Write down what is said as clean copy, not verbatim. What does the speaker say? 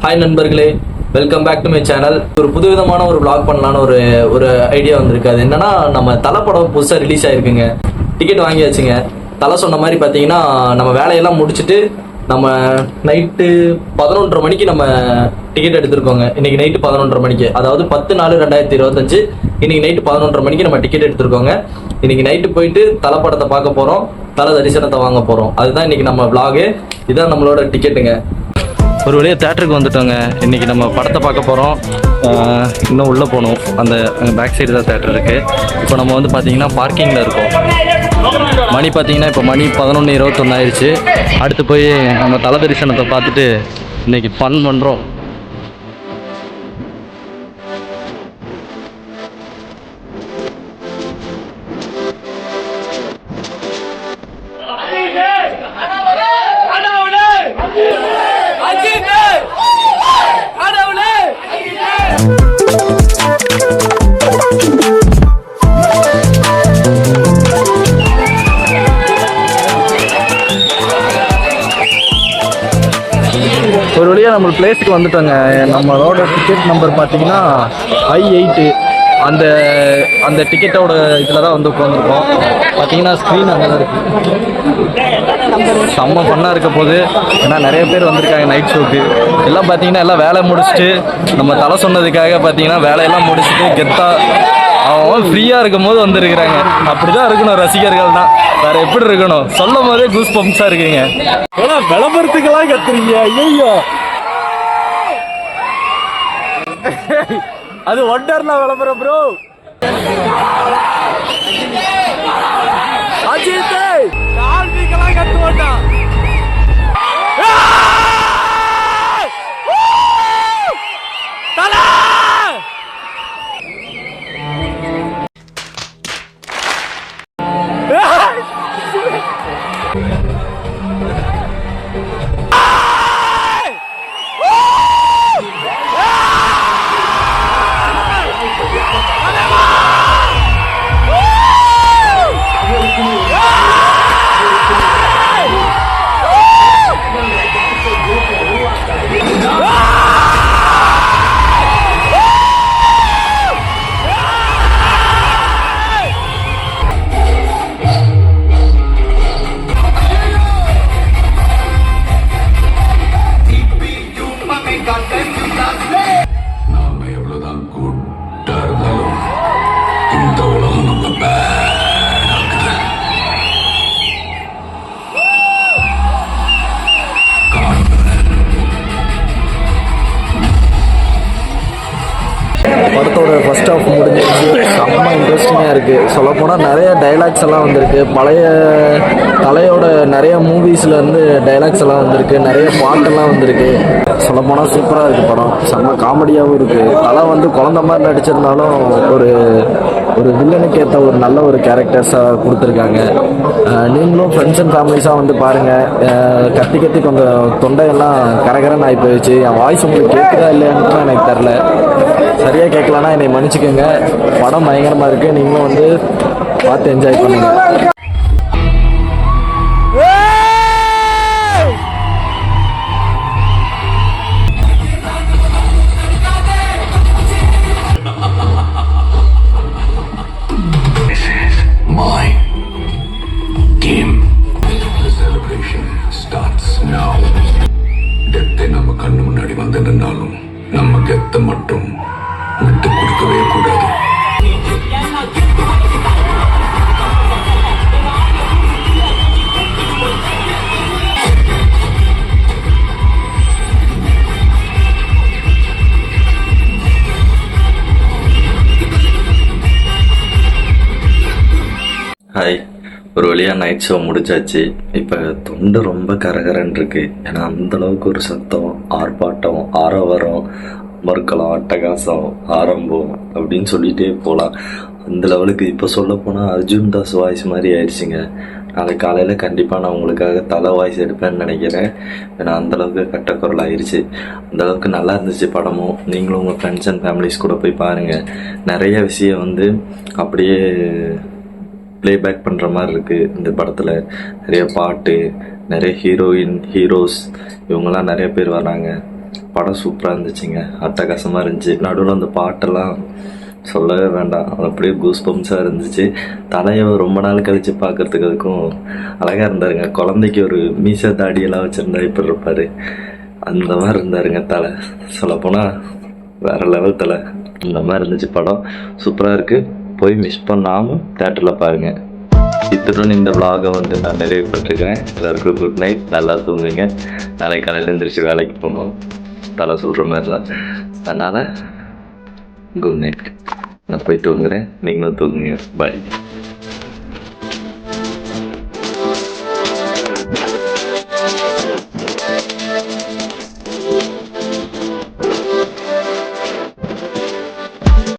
Hi நண்பர்களே, welcome back to my channel. ஒரு புதுவிதமான ஒரு vlog பண்ணலான்னு ஒரு ஐடியா வந்திருக்கு. அது என்னன்னா, நம்ம தலை படம் புதுசாக ரிலீஸ் ஆயிருக்குங்க. டிக்கெட் வாங்கியாச்சுங்க. தலை சொன்ன மாதிரி பார்த்தீங்கன்னா, நம்ம வேலையெல்லாம் முடிச்சுட்டு நம்ம நைட்டு 11:30 மணிக்கு நம்ம டிக்கெட் எடுத்திருக்கோங்க. இன்னைக்கு நைட்டு 11:30 மணிக்கு, அதாவது 10/4/2025 இன்னைக்கு நைட்டு 11:30 மணிக்கு நம்ம டிக்கெட் எடுத்திருக்கோங்க. இன்னைக்கு நைட்டு போயிட்டு தலை படத்தை பார்க்க போறோம், தலை தரிசனத்தை வாங்க போறோம். அதுதான் இன்னைக்கு நம்ம vlog. இதுதான் நம்மளோட டிக்கெட்டுங்க. ஒரு வழியாக தேட்டருக்கு வந்துட்டோங்க. இன்றைக்கி நம்ம படத்தை பார்க்க போகிறோம். இன்னும் உள்ளே போகணும். அந்த பேக் சைடு தான் தேட்டர் இருக்குது. இப்போ நம்ம வந்து பார்த்திங்கன்னா பார்க்கிங்கில் இருக்கோம். மணி பார்த்திங்கன்னா இப்போ மணி 11:21 ஆயிடுச்சு. அடுத்து போய் நம்ம தலை தரிசனத்தை பார்த்துட்டு இன்றைக்கி ஃபன் பண்ணுறோம். ஒரு வழியாக நம்ம பிளேஸுக்கு வந்துட்டோங்க. நம்மளோட டிக்கெட் நம்பர் பார்த்தீங்கன்னா I8. அந்த டிக்கெட்டோட இதில் தான் வந்து உட்காந்துருக்கோம். பார்த்தீங்கன்னா ஸ்க்ரீன் அங்கே தான் இருக்குது. செம்ம ஃபன்னாக இருக்க போது. ஏன்னா நிறைய பேர் வந்திருக்காங்க நைட் ஷோக்கு. எல்லாம் பார்த்தீங்கன்னா எல்லாம் வேலை முடிச்சுட்டு நம்ம தலை சொன்னதுக்காக பார்த்தீங்கன்னா வேலையெல்லாம் முடிச்சுட்டு கெத்தாக அவன் ஃப்ரீயாக இருக்கும் போது வந்துருக்குறாங்க. அப்படி தான் இருக்கணும் ரசிகர்கள் தான். வேற எப்படி இருக்கணும்? சொல்லும் போதே கூஸ் பம்ப்ஸாக இருக்குங்க. விளம்பரத்துக்கெல்லாம் கத்துறீங்க. ஐயோ, அது ஒண்டர்ல விளம்பரம் ப்ரோ. அஜித் கார்த்திகெல்லாம் கத்துவாண்டா. படத்தோட ஃபர்ஸ்ட் ஹாஃப் முடிஞ்சிருச்சு. செம்ம இன்ட்ரெஸ்டிங்காக இருக்குது. சொல்லப்போனால் நிறைய டைலாக்ஸ் எல்லாம் வந்திருக்கு. பழைய தலையோட நிறைய மூவிஸ்லேருந்து டைலாக்ஸ் எல்லாம் வந்திருக்கு. நிறைய பாட்டெல்லாம் வந்திருக்கு. சொல்லப்போனால் சூப்பராக இருக்குது படம். செம்ம காமெடியாகவும் இருக்குது. தலை வந்து குழந்த மாதிரி நடிச்சிருந்தாலும் ஒரு வில்லனுக்கு ஏற்ற ஒரு நல்ல ஒரு கேரக்டர்ஸாக கொடுத்துருக்காங்க. நீங்களும் ஃப்ரெண்ட்ஸ் அண்ட் ஃபேமிலிஸாக வந்து பாருங்கள். கத்தி கொஞ்சம் தொண்டையெல்லாம் கரகரன்னு ஆகி போயிடுச்சு. என் வாய்ஸ் உங்களுக்கு கேட்குதா இல்லையான்னு எனக்கு தெரில. சரியாக கேட்கலன்னா என்னை மன்னிச்சுக்கோங்க. படம் பயங்கரமாக இருக்குது. நீங்களும் வந்து பார்த்து என்ஜாய் பண்ணுங்க. நம்ம கண்ணு முன்னாடி வந்து நின்றாலும் நம்ம கெத்த மட்டும் விட்டு கொடுக்கவே கூடாது. ஹாய், ஒரு வழியாக நைட் ஷோ முடிஞ்சாச்சு. இப்போ தொண்டை ரொம்ப கரகரன்னு இருக்கு. ஏன்னா அந்தளவுக்கு ஒரு சத்தம், ஆர்ப்பாட்டம், ஆரவாரம், மறுக்கலாம், அட்டகாசம், ஆரம்பம் அப்படின்னு சொல்லிகிட்டே போகலாம். அந்த லெவலுக்கு இப்போ சொல்ல போனால் அர்ஜுன் தாஸ் வாய்ஸ் மாதிரி ஆயிடுச்சுங்க. நாளைக்கு காலையில் கண்டிப்பாக நான் உங்களுக்காக தலை வாய்ஸ் எடுப்பேன்னு நினைக்கிறேன். ஏன்னா அந்தளவுக்கு கட்டக்குரல் ஆயிடுச்சு. அந்தளவுக்கு நல்லா இருந்துச்சு படமும். நீங்களும் உங்கள் ஃப்ரெண்ட்ஸ் அண்ட் ஃபேமிலிஸ் கூட போய் பாருங்கள். நிறைய விஷயம் வந்து அப்படியே ப்ளேபேக் பண்ணுற மாதிரி இருக்குது இந்த படத்தில். நிறைய பாட்டு, நிறைய ஹீரோயின், ஹீரோஸ் இவங்கெல்லாம் நிறைய பேர் வராங்க. படம் சூப்பராக இருந்துச்சுங்க, அட்டகாசமாக இருந்துச்சு. நடுவில் அந்த பாட்டெல்லாம் சொல்லவே வேண்டாம், அது அப்படியே கூஸ் பம்ப்ஸாக இருந்துச்சு. தலையை ரொம்ப நாள் கழித்து பார்க்குறதுக்கு அதுக்கும் அழகாக இருந்தாருங்க. குழந்தைக்கு ஒரு மீசை தாடியெல்லாம் வச்சுருந்தா இப்படி இருப்பார், அந்த மாதிரி இருந்தாருங்க தலை. சொல்லப்போனால் வேறு லெவல் தலை. இந்த மாதிரி இருந்துச்சு படம், சூப்பராக இருக்குது. போய் மிஸ் பண்ணாமல் தேட்டரில் பாருங்கள். இத்துடன் இந்த vlog-ஐ வந்து நான் நிறைவு பண்ணிருக்கேன். எல்லாருக்கும் குட் நைட், நல்லா தூங்குங்க. நாளைக்கு காலையில் எழுந்திரிச்சு வேலைக்கு போகணும், தலை சொல்கிற மாதிரி தான். அதனால் குட் நைட், நான் போய் தூங்குறேன், நீங்களும் தூங்குங்க. பாய்.